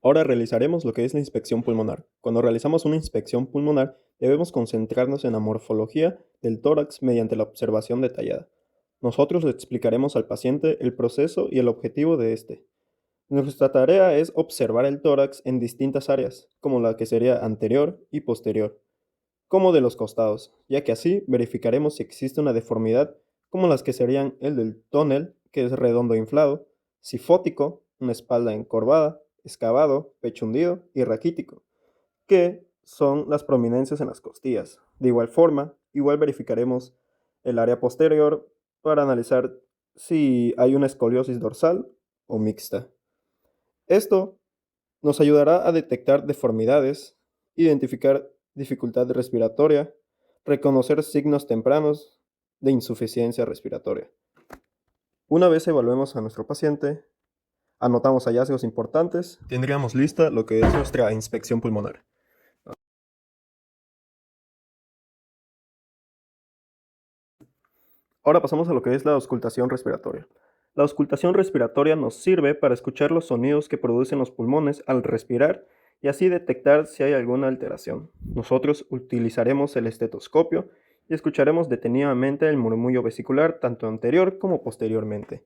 Ahora realizaremos lo que es la inspección pulmonar. Cuando realizamos una inspección pulmonar, debemos concentrarnos en la morfología del tórax mediante la observación detallada. Nosotros le explicaremos al paciente el proceso y el objetivo de este. Nuestra tarea es observar el tórax en distintas áreas, como la que sería anterior y posterior, como de los costados, ya que así verificaremos si existe una deformidad, como las que serían el del tónel, que es redondo e inflado, sifótico, una espalda encorvada, excavado, pecho hundido y raquítico, que son las prominencias en las costillas. De igual forma, igual verificaremos el área posterior para analizar si hay una escoliosis dorsal o mixta. Esto nos ayudará a detectar deformidades, identificar dificultad respiratoria, reconocer signos tempranos de insuficiencia respiratoria. Una vez evaluemos a nuestro paciente, anotamos hallazgos importantes, tendríamos lista lo que es nuestra inspección pulmonar. Ahora pasamos a lo que es la auscultación respiratoria. La auscultación respiratoria nos sirve para escuchar los sonidos que producen los pulmones al respirar y así detectar si hay alguna alteración. Nosotros utilizaremos el estetoscopio y escucharemos detenidamente el murmullo vesicular tanto anterior como posteriormente.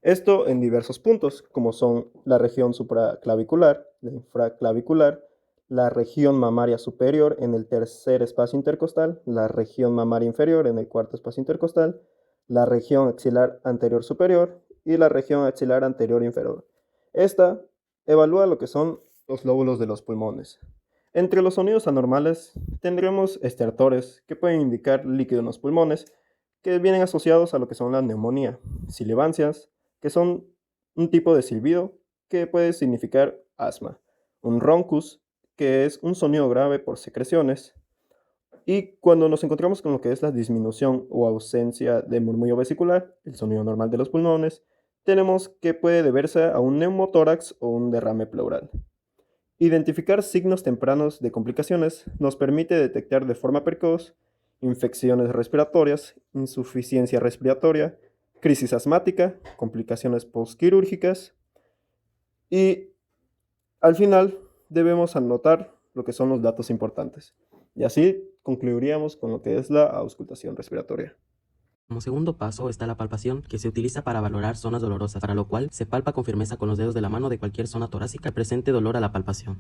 Esto en diversos puntos, como son la región supraclavicular, la infraclavicular, la región mamaria superior en el tercer espacio intercostal, la región mamaria inferior en el cuarto espacio intercostal, la región axilar anterior superior y la región axilar anterior inferior. Esta evalúa lo que son los lóbulos de los pulmones. Entre los sonidos anormales tendremos estertores que pueden indicar líquido en los pulmones, que vienen asociados a lo que son la neumonía, sibilancias, que son un tipo de silbido que puede significar asma, un roncus, que es un sonido grave por secreciones, y cuando nos encontramos con lo que es la disminución o ausencia de murmullo vesicular, el sonido normal de los pulmones, tenemos que puede deberse a un neumotórax o un derrame pleural. Identificar signos tempranos de complicaciones nos permite detectar de forma precoz infecciones respiratorias, insuficiencia respiratoria, crisis asmática, complicaciones postquirúrgicas y al final debemos anotar lo que son los datos importantes. Y así concluiríamos con lo que es la auscultación respiratoria. Como segundo paso está la palpación, que se utiliza para valorar zonas dolorosas, para lo cual se palpa con firmeza con los dedos de la mano de cualquier zona torácica que presente dolor a la palpación.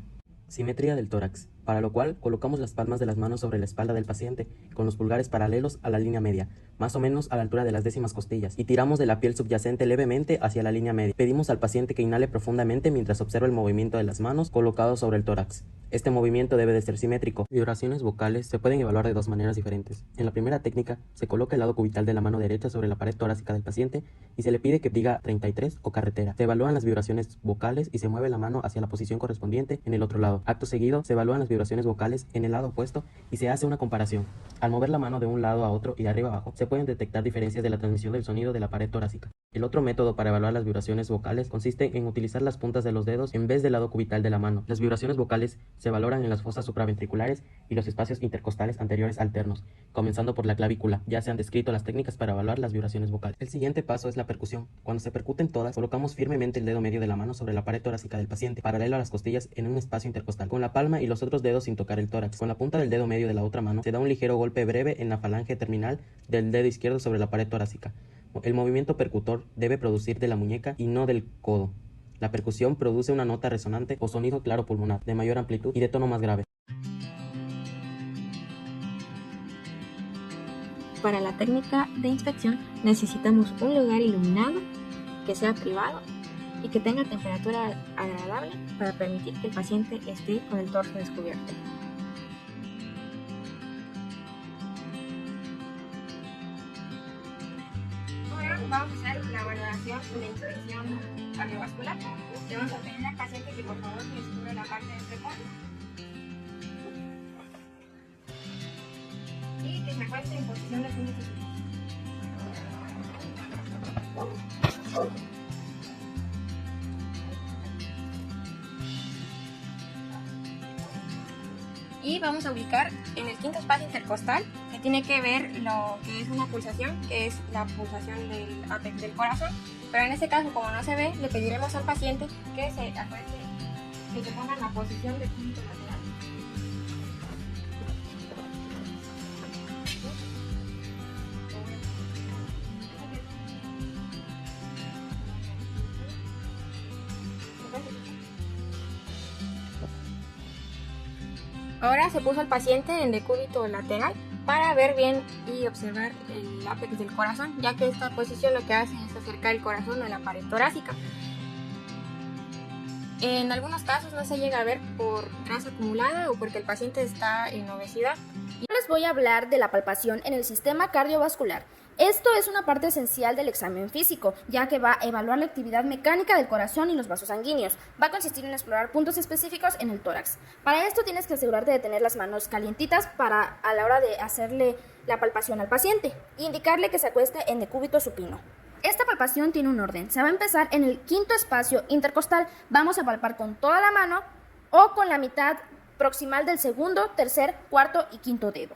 Simetría del tórax, para lo cual colocamos las palmas de las manos sobre la espalda del paciente, con los pulgares paralelos a la línea media, más o menos a la altura de las décimas costillas, y tiramos de la piel subyacente levemente hacia la línea media. Pedimos al paciente que inhale profundamente mientras observa el movimiento de las manos colocados sobre el tórax. Este movimiento debe de ser simétrico. Vibraciones vocales se pueden evaluar de dos maneras diferentes. En la primera técnica, se coloca el lado cubital de la mano derecha sobre la pared torácica del paciente y se le pide que diga 33 o carretera. Se evalúan las vibraciones vocales y se mueve la mano hacia la posición correspondiente en el otro lado. Acto seguido, se evalúan las vibraciones vocales en el lado opuesto y se hace una comparación. Al mover la mano de un lado a otro y de arriba a abajo, se pueden detectar diferencias de la transmisión del sonido de la pared torácica. El otro método para evaluar las vibraciones vocales consiste en utilizar las puntas de los dedos en vez del lado cubital de la mano. Las vibraciones vocales se valoran en las fosas supraventriculares y los espacios intercostales anteriores alternos, comenzando por la clavícula. Ya se han descrito las técnicas para evaluar las vibraciones vocales. El siguiente paso es la percusión. Cuando se percuten todas, colocamos firmemente el dedo medio de la mano sobre la pared torácica del paciente, paralelo a las costillas en un espacio intercostal, con la palma y los otros dedos sin tocar el tórax. Con la punta del dedo medio de la otra mano se da un ligero golpe breve en la falange terminal del dedo izquierdo sobre la pared torácica. El movimiento percutor debe producir de la muñeca y no del codo. La percusión produce una nota resonante o sonido claro pulmonar, de mayor amplitud y de tono más grave. Para la técnica de inspección necesitamos un lugar iluminado, que sea privado y que tenga temperatura agradable para permitir que el paciente esté con el torso descubierto. Ahora vamos a hacer la valoración de la inspección cardiovascular. Le vamos a pedir al paciente que por favor descubra la parte del pulmón y que se acueste en posición de fundición. Y vamos a ubicar en el quinto espacio intercostal, que tiene que ver lo que es una pulsación, que es la pulsación del corazón. Pero en este caso, como no se ve, le pediremos al paciente que se acueste que se ponga en la posición de punto lateral. Ahora se puso al paciente en decúbito lateral para ver bien y observar el ápex del corazón, ya que esta posición lo que hace es acercar el corazón a la pared torácica. En algunos casos no se llega a ver por grasa acumulada o porque el paciente está en obesidad. Les voy a hablar de la palpación en el sistema cardiovascular. Esto es una parte esencial del examen físico, ya que va a evaluar la actividad mecánica del corazón y los vasos sanguíneos. Va a consistir en explorar puntos específicos en el tórax. Para esto tienes que asegurarte de tener las manos calientitas a la hora de hacerle la palpación al paciente e indicarle que se acueste en decúbito supino. Esta palpación tiene un orden. Se va a empezar en el quinto espacio intercostal. Vamos a palpar con toda la mano o con la mitad proximal del segundo, tercer, cuarto y quinto dedo.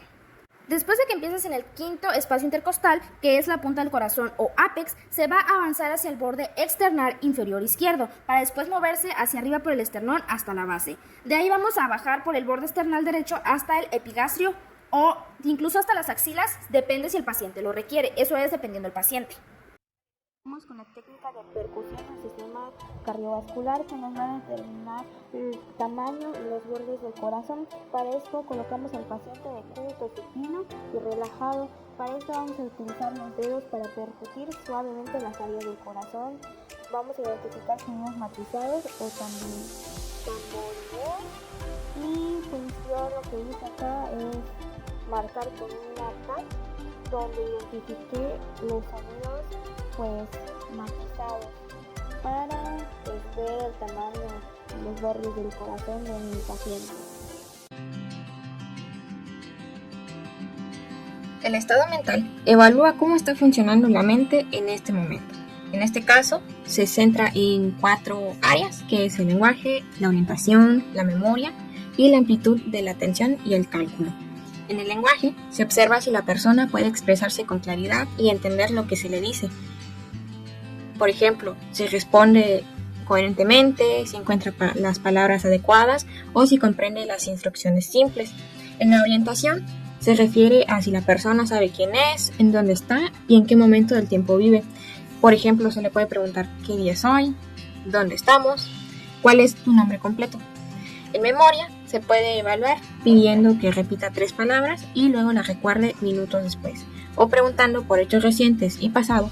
Después de que empieces en el quinto espacio intercostal, que es la punta del corazón o ápex, se va a avanzar hacia el borde externar inferior izquierdo, para después moverse hacia arriba por el esternón hasta la base. De ahí vamos a bajar por el borde external derecho hasta el epigastrio o incluso hasta las axilas, depende si el paciente lo requiere, eso es dependiendo del paciente. Vamos con la técnica de percusión al sistema cardiovascular que nos va a determinar el tamaño y los bordes del corazón. Para esto colocamos al paciente de decúbito supino y relajado. Para esto vamos a utilizar los dedos para percutir suavemente las áreas del corazón. Vamos a identificar sonidos matizados o también tamborileo. Y función lo que hice acá es marcar con una touch donde identifiqué los sonidos matizados para ver el tamaño y los bordes del corazón de mi paciente. El estado mental evalúa cómo está funcionando la mente en este momento. En este caso, se centra en 4 áreas, que es el lenguaje, la orientación, la memoria y la amplitud de la atención y el cálculo. En el lenguaje, se observa si la persona puede expresarse con claridad y entender lo que se le dice. Por ejemplo, si responde coherentemente, si encuentra las palabras adecuadas o si comprende las instrucciones simples. En la orientación, se refiere a si la persona sabe quién es, en dónde está y en qué momento del tiempo vive. Por ejemplo, se le puede preguntar qué día es hoy, dónde estamos, cuál es tu nombre completo. En memoria, se puede evaluar pidiendo que repita 3 palabras y luego las recuerde minutos después, o preguntando por hechos recientes y pasados.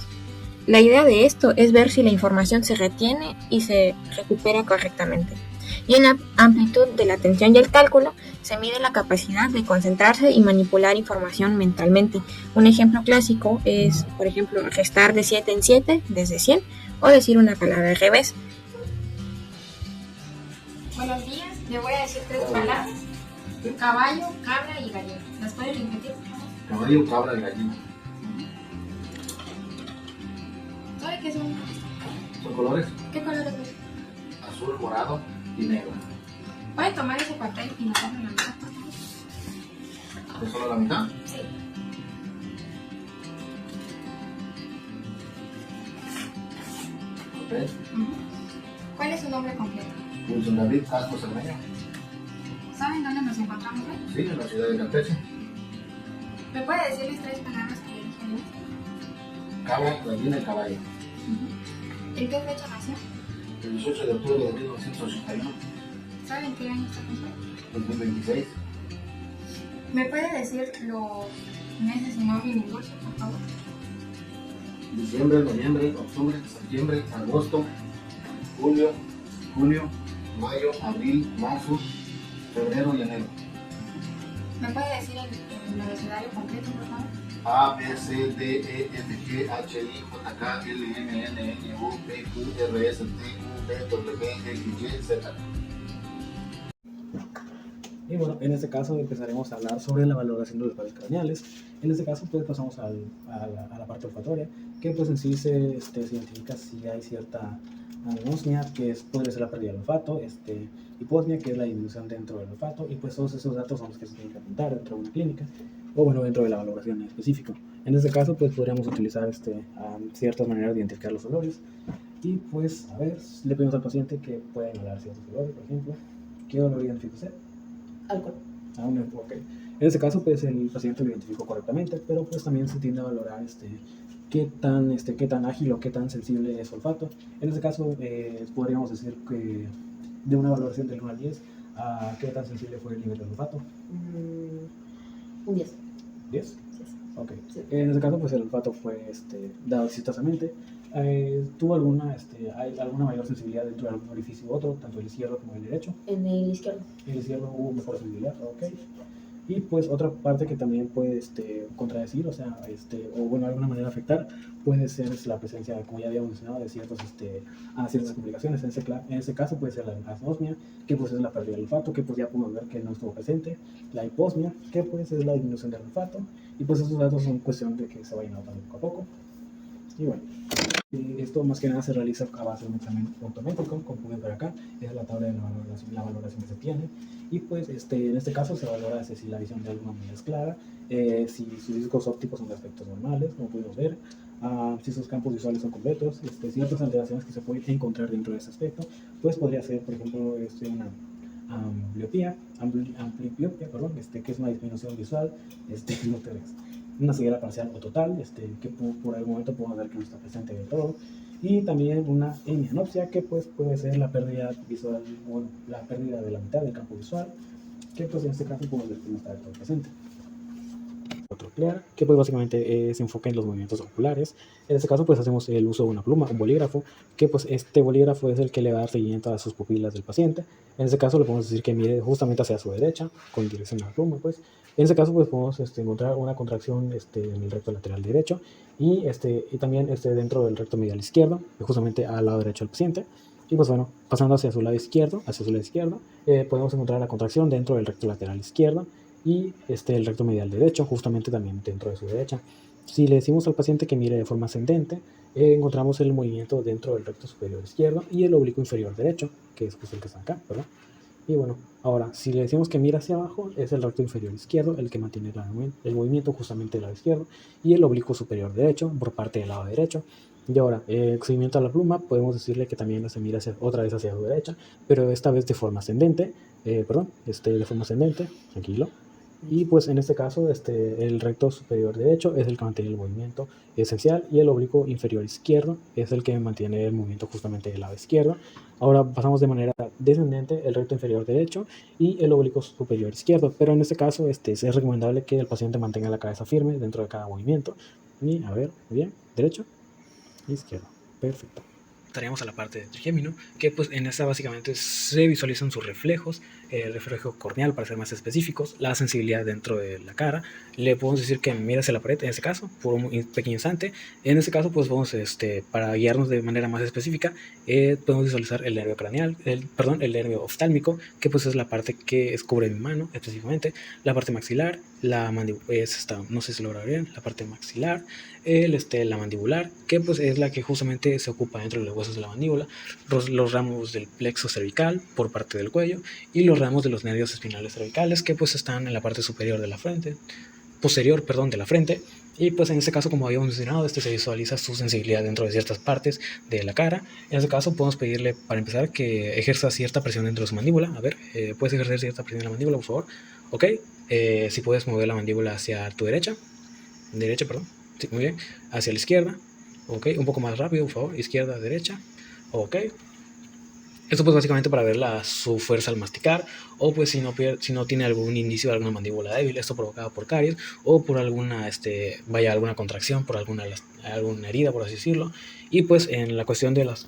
La idea de esto es ver si la información se retiene y se recupera correctamente. Y en la amplitud de la atención y el cálculo se mide la capacidad de concentrarse y manipular información mentalmente. Un ejemplo clásico es, por ejemplo, restar de 7 en 7 desde 100 o decir una palabra al revés. Buenos días, le voy a decir 3 palabras. Caballo, cabra y gallina. ¿Las puedes repetir? Caballo, cabra y gallina. ¿Sabe qué son? ¿Son colores? ¿Qué colores son? Azul, morado y negro. ¿Puede tomar ese papel y notarlo en la mitad, por favor? ¿Es solo la mitad? Sí. Ok. ¿Cuál es su nombre completo? Wilson David Castro Cermeño. ¿Saben dónde nos encontramos hoy? Sí, en la ciudad de Campeche. ¿Me puede decirles 3 palabras que le dije antes? Cabra, gallina y caballo. ¿En qué fecha nació? El 18 de octubre de 1981. ¿Saben qué año está cumpliendo? 2026. ¿Me puede decir los meses en orden y divorcio, por favor? Diciembre, noviembre, octubre, septiembre, agosto, julio, junio, mayo, abril, marzo, febrero y enero. ¿Me puede decir el abecedario completo, por favor? A, B, C, D, E, F, G, H, I, J, K, L, M, N, N, U, P, Q, R, S, T, U, V, W, X, Y, Z. Y bueno, en este caso empezaremos a hablar sobre la valoración de los pares craneales. En este caso pues pasamos a la parte olfatoria, que pues en sí se identifica si hay cierta anosmia, que podría ser la pérdida del olfato, hiposmia, que es la disminución dentro del olfato, y pues todos esos datos son los que se tienen que apuntar dentro de una clínica, o bueno, dentro de la valoración en específico. En este caso pues podríamos utilizar ciertas maneras de identificar los olores. Y pues, a ver, le pedimos al paciente que pueda inhalar ciertos olores, por ejemplo. ¿Qué olor identifica usted? Alcohol. Ok. En este caso, pues el paciente lo identificó correctamente, pero pues también se tiende a valorar qué tan ágil o qué tan sensible es su olfato. En este caso, podríamos decir que de una valoración del 1 al 10, ¿a qué tan sensible fue el nivel del olfato? Un 10. ¿10? Sí. Ok. Sí. En este caso, pues el olfato fue dado exitosamente. ¿Tuvo hay alguna mayor sensibilidad dentro de algún orificio u otro, tanto el izquierdo como el derecho? En el izquierdo. El izquierdo hubo mejor sensibilidad, ok. Y pues otra parte que también puede contradecir, o sea, o bueno, de alguna manera afectar, puede ser la presencia, como ya habíamos mencionado, de ciertas complicaciones. En ese caso puede ser la anosmia, que pues es la pérdida del olfato, que pues ya podemos ver que no estuvo presente, la hiposmia, que pues es la disminución del olfato, y pues esos datos son cuestión de que se vayan notando poco a poco. Y bueno, esto más que nada se realiza a base de un examen ortométrico, como pueden ver acá, es la tabla de la valoración que se tiene. Y pues en este caso se valora si la visión de alguna manera es clara, si sus discos ópticos son de aspectos normales, como podemos ver, si sus campos visuales son completos, ciertas alteraciones que se pueden encontrar dentro de ese aspecto, pues podría ser, por ejemplo, una ambliopía, que es una disminución visual, una ceguera parcial o total, que por algún momento podemos ver que no está presente del todo, y también una hemianopsia, que pues puede ser la pérdida visual, o la pérdida de la mitad del campo visual, que pues en este caso podemos ver que no está del todo presente. Troclear, que pues básicamente se enfoca en los movimientos oculares. En este caso pues hacemos el uso de una pluma, un bolígrafo, que pues este bolígrafo es el que le va a dar seguimiento a sus pupilas del paciente. En este caso le podemos decir que mire justamente hacia su derecha, con dirección a la pluma, pues. En este caso pues podemos encontrar una contracción en el recto lateral derecho y también dentro del recto medial izquierdo, justamente al lado derecho del paciente. Y pues bueno, pasando hacia su lado izquierdo, podemos encontrar la contracción dentro del recto lateral izquierdo y el recto medial derecho, justamente también dentro de su derecha. Si le decimos al paciente que mire de forma ascendente, encontramos el movimiento dentro del recto superior izquierdo y el oblicuo inferior derecho, que es el que está acá, ¿verdad? Y bueno, ahora, si le decimos que mira hacia abajo, es el recto inferior izquierdo el que mantiene el movimiento justamente del lado izquierdo, y el oblicuo superior derecho por parte del lado derecho. Y ahora, seguimiento a la pluma, podemos decirle que también se mira otra vez hacia su derecha, pero esta vez de forma ascendente, tranquilo. Y pues en este caso, el recto superior derecho es el que mantiene el movimiento esencial y el oblicuo inferior izquierdo es el que mantiene el movimiento justamente del lado izquierdo. Ahora pasamos de manera descendente el recto inferior derecho y el oblicuo superior izquierdo, pero en este caso es recomendable que el paciente mantenga la cabeza firme dentro de cada movimiento. Y a ver, muy bien, derecho, izquierdo, perfecto. Estaríamos a la parte de trigémino, que pues en esta básicamente se visualizan sus reflejos, el reflejo corneal para ser más específicos, la sensibilidad dentro de la cara. Le podemos decir que mira hacia la pared en este caso, por un pequeño instante. En este caso pues vamos, para guiarnos de manera más específica, podemos visualizar el nervio craneal, el nervio oftálmico, que pues es la parte que cubre mi mano específicamente, la parte maxilar, la mandíbula, no sé si lo logra bien, la parte maxilar, la mandibular, que pues es la que justamente se ocupa dentro de los huesos de la mandíbula, los ramos del plexo cervical por parte del cuello y los ramos de los nervios espinales cervicales, que pues están en la parte superior de la frente, de la frente. Y pues en este caso, como habíamos mencionado, se visualiza su sensibilidad dentro de ciertas partes de la cara. En este caso podemos pedirle, para empezar, que ejerza cierta presión dentro de su mandíbula. A ver, ¿puedes ejercer cierta presión en la mandíbula, por favor? Ok, si puedes mover la mandíbula hacia tu derecha, sí, muy bien, hacia la izquierda, ok, un poco más rápido, por favor, izquierda, derecha, ok. Esto pues básicamente para ver su fuerza al masticar, o pues si no tiene algún indicio de alguna mandíbula débil, esto provocado por caries, o por alguna, alguna contracción, por alguna herida, por así decirlo. Y pues en la cuestión de los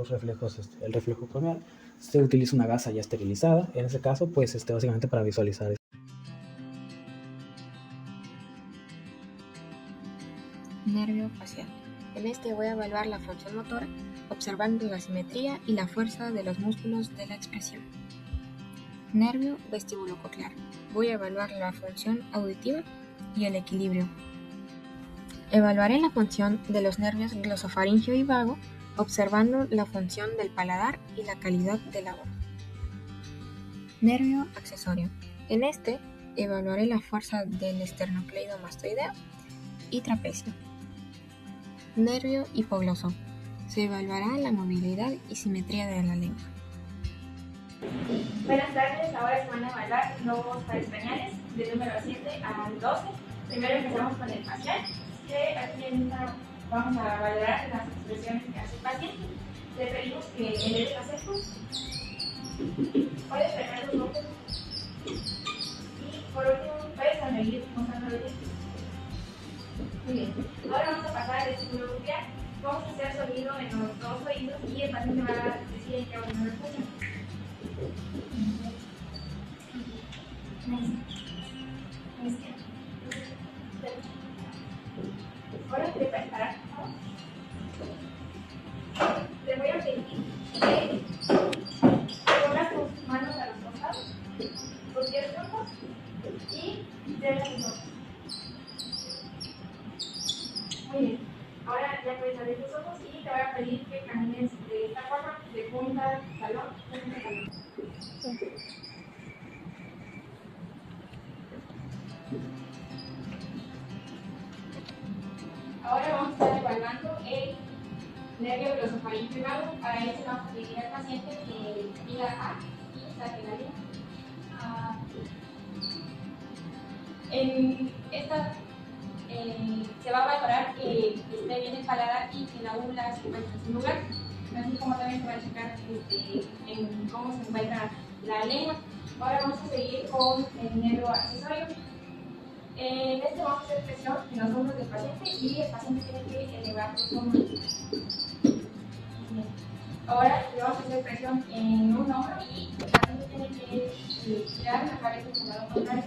reflejos, el reflejo corneal, se utiliza una gasa ya esterilizada, en ese caso pues básicamente para visualizar. Nervio facial. En este voy a evaluar la función motora, observando la simetría y la fuerza de los músculos de la expresión. Nervio vestibulococlear. Voy a evaluar la función auditiva y el equilibrio. Evaluaré la función de los nervios glosofaringeo y vago, observando la función del paladar y la calidad de la voz. Nervio accesorio. En este evaluaré la fuerza del esternocleidomastoideo y trapecio. Nervio hipogloso. Se evaluará la movilidad y simetría de la lengua. Buenas tardes, ahora se van a evaluar los pares craneales del número 7 al 12. Primero empezamos con el facial, que aquí en esta vamos a valorar las expresiones que hace el paciente. Le pedimos que eleve las cejas, puede cerrar los ojos y por último puede sonreír mostrando los dientes. Muy bien, ahora vamos a pasar al estímulo bucal. Vamos a hacer sonido en los dos oídos y el paciente va a decir en qué oído lo escucha. Ahora te preparar. Te voy a pedir que pongas tus manos a los costados, tus pies cortos y cierra tus ojos. Muy bien. Ahora ya puedes abrir tus ojos y te voy a pedir que camines de esta forma, de punta al talón, de punta al talón. Ahora vamos a estar evaluando el nervio glosofaríngeo privado. Para eso vamos a pedir al paciente que mida A y saque la lengua. En esta se va a valorar que esté bien el paladar y que la úvula se encuentre en su lugar, así como también se va a checar en cómo se encuentra la lengua. Ahora vamos a seguir con el nervio accesorio. En este vamos a hacer presión en los hombros del paciente y el paciente tiene que elevar los hombros. Ahora le vamos a hacer presión en un hombro y el paciente tiene que girar la cabeza hacia el lado contrario.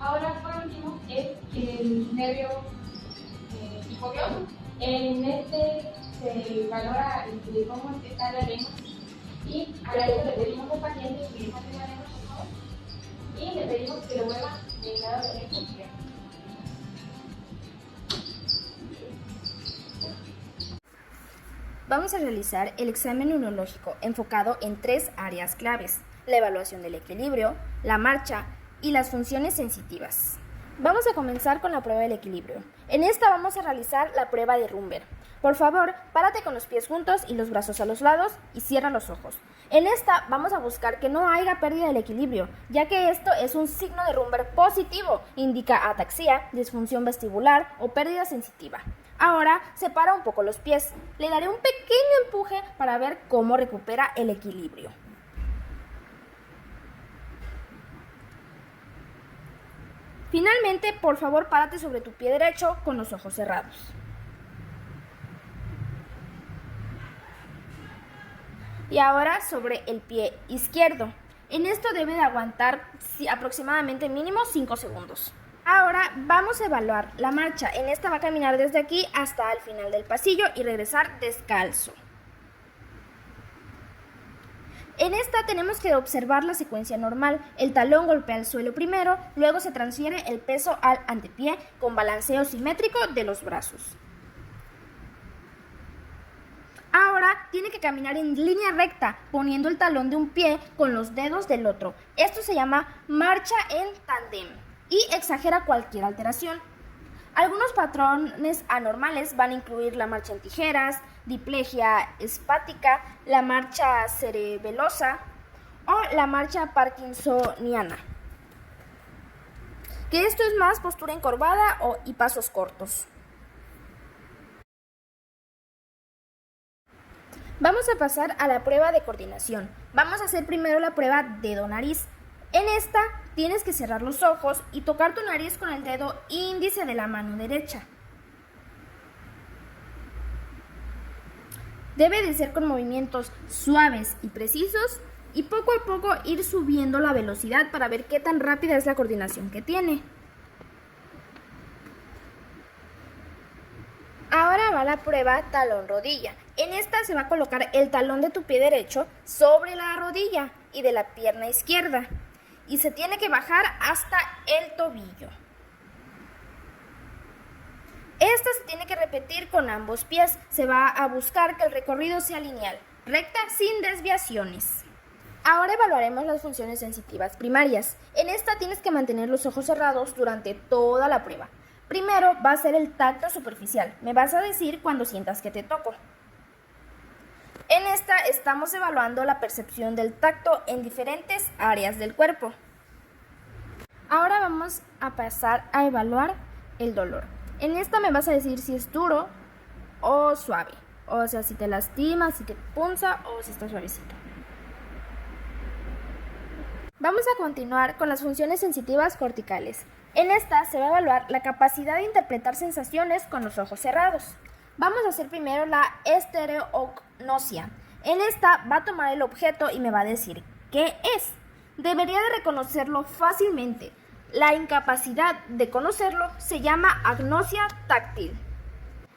Ahora, por último, es el nervio hipoglótico. En este se valora cómo está la lengua y para eso le pedimos al paciente que saque la lengua, por favor, y le pedimos que lo mueva del lado derecho a izquierdo. Vamos a realizar el examen neurológico enfocado en 3 áreas claves: la evaluación del equilibrio, la marcha y las funciones sensitivas. Vamos a comenzar con la prueba del equilibrio. En esta vamos a realizar la prueba de Rumber. Por favor, párate con los pies juntos y los brazos a los lados y cierra los ojos. En esta vamos a buscar que no haya pérdida del equilibrio, ya que esto es un signo de Rumber positivo, indica ataxia, disfunción vestibular o pérdida sensitiva. Ahora separa un poco los pies. Le daré un pequeño empuje para ver cómo recupera el equilibrio. Finalmente, por favor, párate sobre tu pie derecho con los ojos cerrados. Y ahora sobre el pie izquierdo. En esto debe de aguantar aproximadamente mínimo 5 segundos. Ahora vamos a evaluar la marcha. En esta va a caminar desde aquí hasta el final del pasillo y regresar descalzo. En esta tenemos que observar la secuencia normal. El talón golpea el suelo primero, luego se transfiere el peso al antepié con balanceo simétrico de los brazos. Ahora tiene que caminar en línea recta, poniendo el talón de un pie con los dedos del otro. Esto se llama marcha en tándem y exagera cualquier alteración. Algunos patrones anormales van a incluir la marcha en tijeras, diplegia espática, la marcha cerebelosa o la marcha parkinsoniana. Que esto es más postura encorvada y pasos cortos. Vamos a pasar a la prueba de coordinación. Vamos a hacer primero la prueba dedo-nariz. En esta tienes que cerrar los ojos y tocar tu nariz con el dedo índice de la mano derecha. Debe de ser con movimientos suaves y precisos y poco a poco ir subiendo la velocidad para ver qué tan rápida es la coordinación que tiene. Ahora va la prueba talón-rodilla. En esta se va a colocar el talón de tu pie derecho sobre la rodilla y de la pierna izquierda y se tiene que bajar hasta el tobillo. Esta se tiene que repetir con ambos pies. Se va a buscar que el recorrido sea lineal, recta sin desviaciones. Ahora evaluaremos las funciones sensitivas primarias. En esta tienes que mantener los ojos cerrados durante toda la prueba. Primero va a ser el tacto superficial. Me vas a decir cuando sientas que te toco. En esta estamos evaluando la percepción del tacto en diferentes áreas del cuerpo. Ahora vamos a pasar a evaluar el dolor. En esta me vas a decir si es duro o suave. O sea, si te lastima, si te punza o si está suavecito. Vamos a continuar con las funciones sensitivas corticales. En esta se va a evaluar la capacidad de interpretar sensaciones con los ojos cerrados. Vamos a hacer primero la estereognosia. En esta va a tomar el objeto y me va a decir qué es. Debería de reconocerlo fácilmente. La incapacidad de conocerlo se llama agnosia táctil.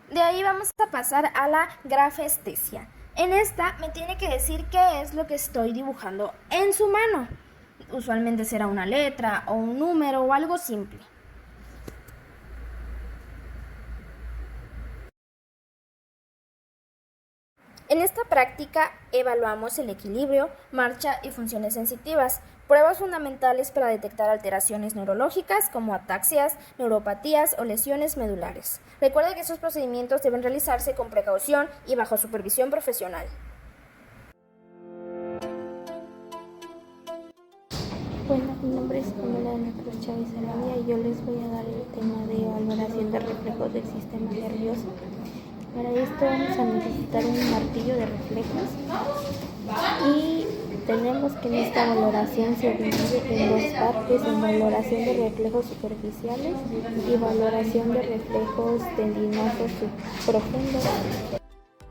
De ahí vamos a pasar a la grafestesia. En esta me tiene que decir qué es lo que estoy dibujando en su mano. Usualmente será una letra o un número o algo simple. En esta práctica evaluamos el equilibrio, marcha y funciones sensitivas, pruebas fundamentales para detectar alteraciones neurológicas como ataxias, neuropatías o lesiones medulares. Recuerda que estos procedimientos deben realizarse con precaución y bajo supervisión profesional. Bueno, mi nombre es Pamela Ana Cruz Chávez Arabia y yo les voy a dar el tema de valoración de reflejos del sistema nervioso. Para esto vamos a necesitar un martillo de reflejos y tenemos que en esta valoración se divide en dos partes, en valoración de reflejos superficiales y valoración de reflejos tendinosos profundos.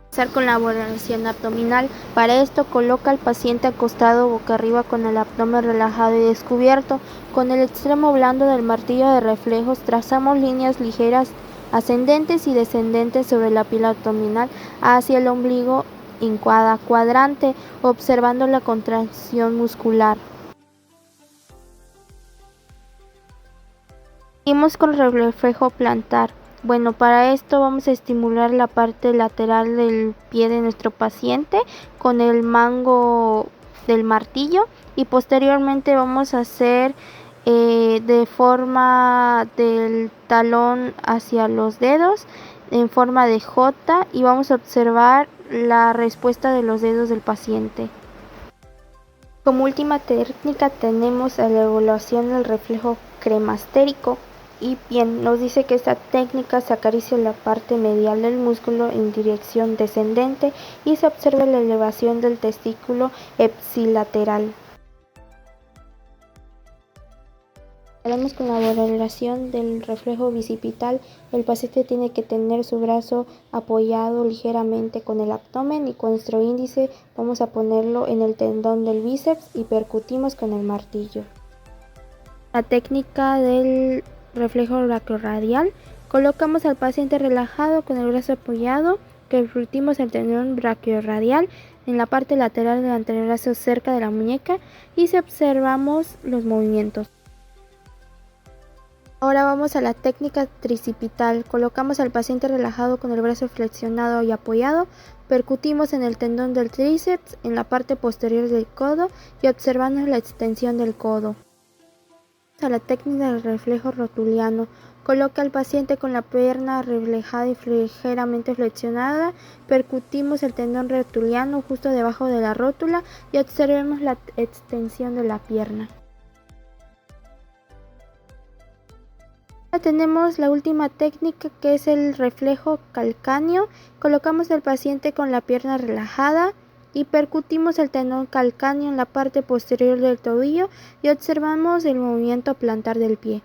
Empezar con la valoración abdominal. Para esto coloca al paciente acostado boca arriba con el abdomen relajado y descubierto. Con el extremo blando del martillo de reflejos trazamos líneas ligeras ascendentes y descendentes sobre la pila abdominal hacia el ombligo en cada cuadrante, observando la contracción muscular. Seguimos con el reflejo plantar. Bueno, para esto vamos a estimular la parte lateral del pie de nuestro paciente con el mango del martillo y posteriormente vamos a hacer de forma del talón hacia los dedos en forma de J y vamos a observar la respuesta de los dedos del paciente. Como última técnica tenemos la evaluación del reflejo cremastérico. Y bien, nos dice que esta técnica se acaricia la parte medial del músculo en dirección descendente y se observa la elevación del testículo ipsilateral. Haremos con la valoración del reflejo bicipital. El paciente tiene que tener su brazo apoyado ligeramente con el abdomen y con nuestro índice vamos a ponerlo en el tendón del bíceps y percutimos con el martillo. La técnica del reflejo braquiorradial. Colocamos al paciente relajado con el brazo apoyado, percutimos el tendón braquiorradial en la parte lateral del antebrazo cerca de la muñeca y si observamos los movimientos. Ahora vamos a la técnica tricipital. Colocamos al paciente relajado con el brazo flexionado y apoyado, percutimos en el tendón del tríceps en la parte posterior del codo y observamos la extensión del codo. A la técnica del reflejo rotuliano. Coloca al paciente con la pierna reflejada y ligeramente flexionada, percutimos el tendón rotuliano justo debajo de la rótula y observemos la extensión de la pierna. Ahora tenemos la última técnica que es el reflejo calcáneo. Colocamos al paciente con la pierna relajada y percutimos el tendón calcáneo en la parte posterior del tobillo y observamos el movimiento plantar del pie.